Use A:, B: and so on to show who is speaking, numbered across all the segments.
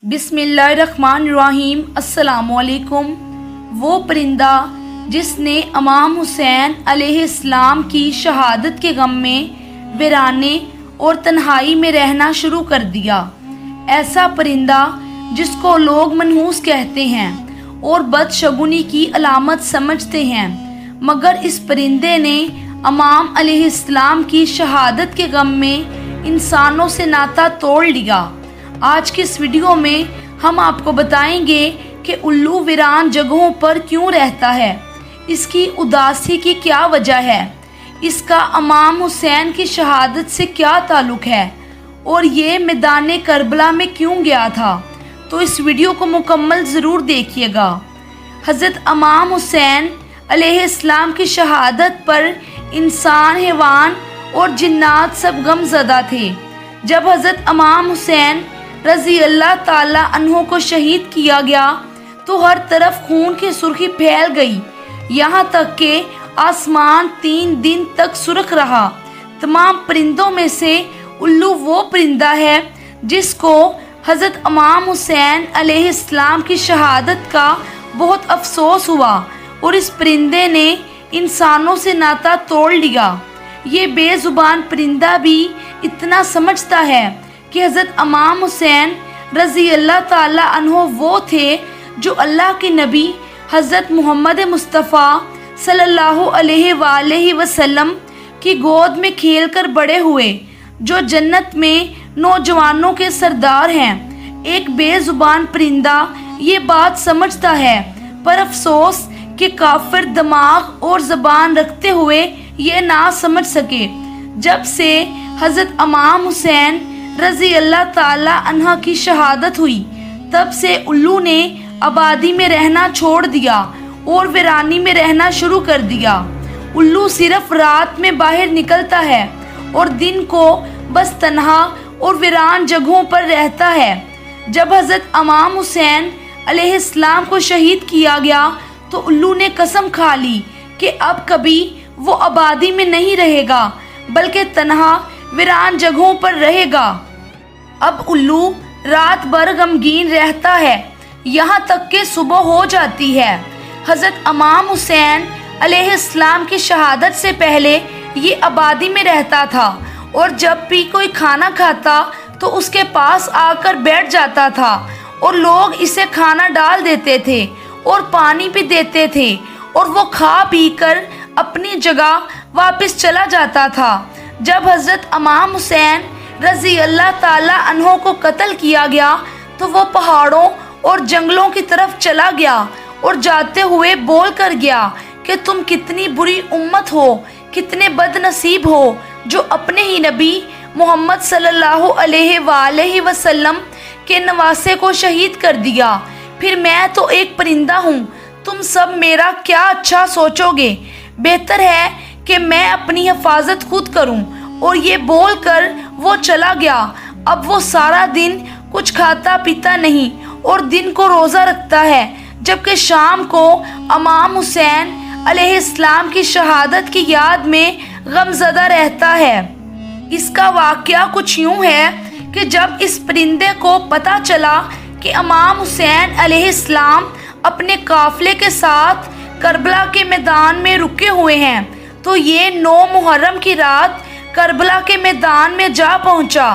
A: बिस्मिल्लाहिर्रहमानिर्रहीम। अस्सलामुअलैकुम। वो परिंदा जिसने इमाम हुसैन अलैहिस्सलाम की शहादत के गम में वीराने और तन्हाई में रहना शुरू कर दिया। ऐसा परिंदा जिसको लोग मनहूस कहते हैं और बदशगुनी की अलामत समझते हैं, मगर इस परिंदे ने इमाम अलैहिस्सलाम की शहादत के गम में इंसानों से नाता तोड़ लिया। आज की इस वीडियो में हम आपको बताएंगे कि उल्लू वीरान जगहों पर क्यों रहता है, इसकी उदासी की क्या वजह है, इसका इमाम हुसैन की शहादत से क्या ताल्लुक़ है और ये मैदान करबला में क्यों गया था। तो इस वीडियो को मुकम्मल ज़रूर देखिएगा। हज़रत इमाम हुसैन अलैहिस्सलाम की शहादत पर इंसान, हैवान और जिन्नात सब गमज़दा थे। जब हज़रत इमाम हुसैन रज़ी अल्लाह ताला अन्हो को शहीद किया गया तो हर तरफ खून की सुर्खी फैल गई, यहाँ तक कि आसमान 3 दिन तक सुर्ख रहा। तमाम परिंदों में से उल्लू वो परिंदा है जिसको हज़रत इमाम हुसैन अलैहिस्सलाम की शहादत का बहुत अफसोस हुआ और इस परिंदे ने इंसानों से नाता तोड़ लिया। ये बेजुबान परिंदा भी इतना समझता है कि हज़रत इमाम हुसैन रज़ी अल्लाह ताला अन्हो वो थे जो अल्लाह के नबी हज़रत मोहम्मद मुस्तफ़ा सल्लल्लाहु अलैहि वसल्लम की गोद में खेलकर बड़े हुए, जो जन्नत में नौजवानों के सरदार हैं। एक बेजुबान परिंदा ये बात समझता है, पर अफसोस कि काफिर दिमाग और ज़बान रखते हुए ये ना समझ सके। जब से हज़रत इमाम हुसैन रज़ी अल्लाह ताला अन्हा की शहादत हुई, तब से उल्लू ने आबादी में रहना छोड़ दिया और वीरानी में रहना शुरू कर दिया। उल्लू सिर्फ रात में बाहर निकलता है और दिन को बस तन्हा और वीरान जगहों पर रहता है। जब हज़रत इमाम हुसैन अलैहिस्सलाम को शहीद किया गया तो उल्लू ने कसम खा ली कि अब कभी वो आबादी में नहीं रहेगा, बल्कि तन्हा वीरान जगहों पर रहेगा। अब उल्लू रात भर गमगीन रहता है, यहाँ तक कि सुबह हो जाती है। हज़रत इमाम हुसैन अलैहिस्सलाम की शहादत से पहले ये आबादी में रहता था और जब भी कोई खाना खाता तो उसके पास आकर बैठ जाता था और लोग इसे खाना डाल देते थे और पानी भी देते थे और वो खा पी कर अपनी जगह वापस चला जाता था। जब हज़रत इमाम हुसैन रज़ी अल्लाह ताला अन्हो को कत्ल किया गया तो वो पहाड़ों और जंगलों की तरफ चला गया और जाते हुए बोल कर गया कि तुम कितनी बुरी उम्मत हो, कितने बदनसीब हो जो अपने ही नबी मोहम्मद सल्लल्लाहु अलैहि वसल्लम के नवासे को शहीद कर दिया। फिर मैं तो एक परिंदा हूँ, तुम सब मेरा क्या अच्छा सोचोगे, बेहतर है कि मैं अपनी हिफाजत खुद करूं। और ये बोल कर वो चला गया। अब वो सारा दिन कुछ खाता पीता नहीं और दिन को रोज़ा रखता है, जबकि शाम को इमाम हुसैन अलैहिस्सलाम की शहादत की याद में गमज़दा रहता है। इसका वाक़या कुछ यूँ है कि जब इस परिंदे को पता चला कि इमाम हुसैन अलैहिस्सलाम अपने काफ़िले के साथ करबला के मैदान में रुके हुए हैं, तो ये 9 मुहर्रम की रात करबला के मैदान में जा पहुंचा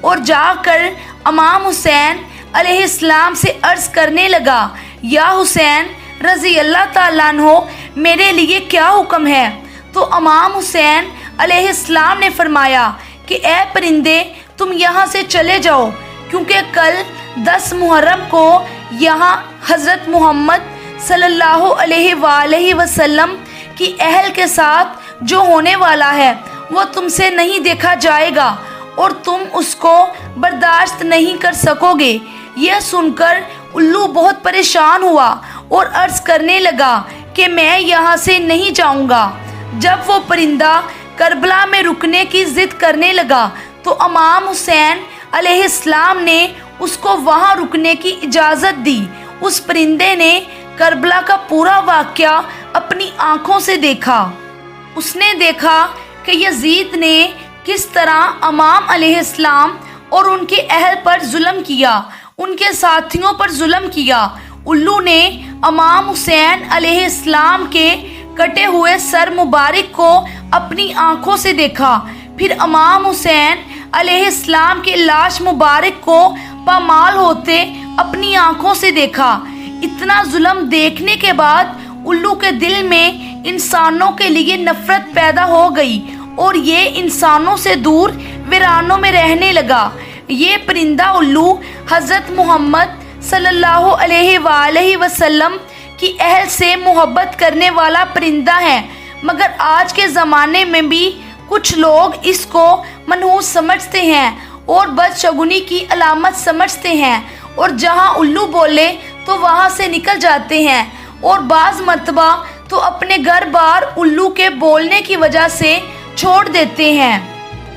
A: और जाकर इमाम हुसैन अलैहिस्सलाम से अर्ज़ करने लगा, या हुसैन रज़ी अल्लाह ताला अन्हो, मेरे लिए क्या हुक्म है। तो इमाम हुसैन अलैहिस्सलाम ने फरमाया कि ए परिंदे, तुम यहाँ से चले जाओ, क्योंकि कल 10 मुहर्रम को यहाँ हज़रत मोहम्मद सल्लल्लाहु अलैहि वसल्लम की अहल के साथ जो होने वाला है वो तुमसे नहीं देखा जाएगा और तुम उसको बर्दाश्त नहीं कर सकोगे। यह सुनकर उल्लू बहुत परेशान हुआ और अर्ज़ करने लगा कि मैं यहाँ से नहीं जाऊँगा। जब वो परिंदा करबला में रुकने की ज़िद करने लगा तो इमाम हुसैन अलैहिस्सलाम ने उसको वहाँ रुकने की इजाज़त दी। उस परिंदे ने करबला का पूरा वाक़या अपनी आँखों से देखा। उसने देखा कि यजीद ने किस तरह इमाम अलैहिस्सलाम और उनके अहल पर जुल्म किया, ان کے ساتھیوں پر ظلم کیا۔ الو نے امام حسین علیہ السلام کے کٹے ہوئے سر مبارک کو اپنی آنکھوں سے دیکھا، پھر امام حسین علیہ السلام کی لاش مبارک کو پامال ہوتے اپنی آنکھوں سے دیکھا۔ اتنا ظلم دیکھنے کے بعد الو کے دل میں انسانوں کے لیے نفرت پیدا ہو گئی اور یہ انسانوں سے دور ویرانوں میں رہنے لگا۔ یہ پرندہ الو حضرت محمد صلی اللہ علیہ وآلہ وسلم کی اہل سے محبت کرنے والا پرندہ ہے، مگر آج کے زمانے میں بھی کچھ لوگ اس کو منحوس سمجھتے ہیں اور بدشگونی کی علامت سمجھتے ہیں، اور جہاں الو بولے تو وہاں سے نکل جاتے ہیں، اور بعض مرتبہ تو اپنے گھر بار الو کے بولنے کی وجہ سے چھوڑ دیتے ہیں۔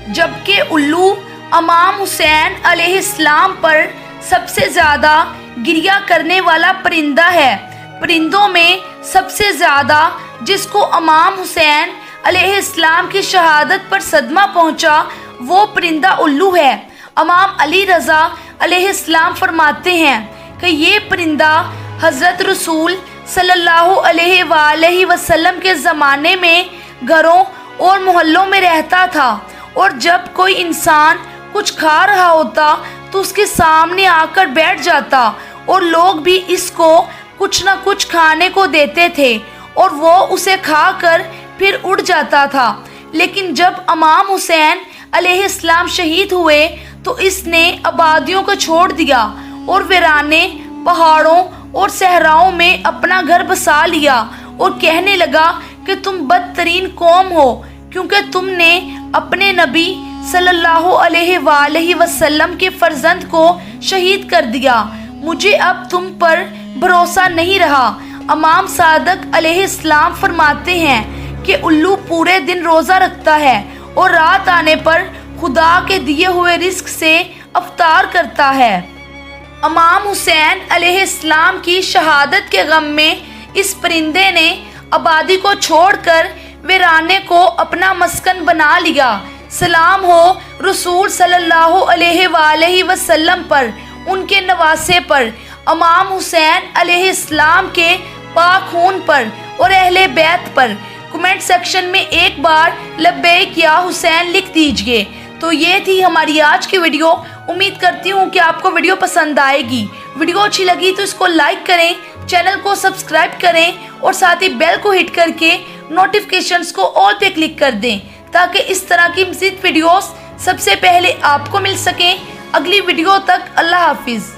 A: جبکہ الو امام حسین علیہ السلام پر سب سے زیادہ گریہ کرنے والا پرندہ ہے۔ پرندوں میں سب سے زیادہ جس کو امام حسین علیہ السلام کی شہادت پر صدمہ پہنچا وہ پرندہ الو ہے۔ امام علی رضا علیہ السلام فرماتے ہیں کہ یہ پرندہ حضرت رسول صلی اللہ علیہ وآلہ وسلم کے زمانے میں گھروں اور محلوں میں رہتا تھا، اور جب کوئی انسان کچھ کھا رہا ہوتا تو اس کے سامنے آ کر بیٹھ جاتا، اور لوگ بھی اس کو کچھ نہ کچھ کھانے کو دیتے تھے اور وہ اسے کھا کر پھر اڑ جاتا تھا۔ لیکن جب امام حسین علیہ السلام شہید ہوئے تو اس نے آبادیوں کو چھوڑ دیا اور ویرانے پہاڑوں اور صحراؤں میں اپنا گھر بسا لیا، اور کہنے لگا کہ تم بدترین قوم ہو کیونکہ تم نے اپنے نبی صلی اللہ علیہ وآلہ وسلم کے فرزند کو شہید کر دیا، مجھے اب تم پر بھروسہ نہیں رہا۔ امام صادق علیہ السلام فرماتے ہیں کہ الو پورے دن روزہ رکھتا ہے اور رات آنے پر خدا کے دیے ہوئے رزق سے افطار کرتا ہے۔ امام حسین علیہ السلام کی شہادت کے غم میں اس پرندے نے آبادی کو چھوڑ کر ویرانے کو اپنا مسکن بنا لیا۔ سلام ہو رسول صلی اللہ علیہ وآلہ وسلم پر، ان کے نواسے پر، امام حسین علیہ السلام کے پاک خون پر اور اہل بیت پر۔ کمنٹ سیکشن میں ایک بار لبیک یا حسین لکھ دیجئے۔ تو یہ تھی ہماری آج کی ویڈیو۔ امید کرتی ہوں کہ آپ کو ویڈیو پسند آئے گی۔ ویڈیو اچھی لگی تو اس کو لائک کریں، چینل کو سبسکرائب کریں اور ساتھ ہی بیل کو ہٹ کر کے نوٹیفیکیشنز کو آل پہ کلک کر دیں تاکہ اس طرح کی مزید ویڈیوز سب سے پہلے آپ کو مل سکیں۔ اگلی ویڈیو تک اللہ حافظ۔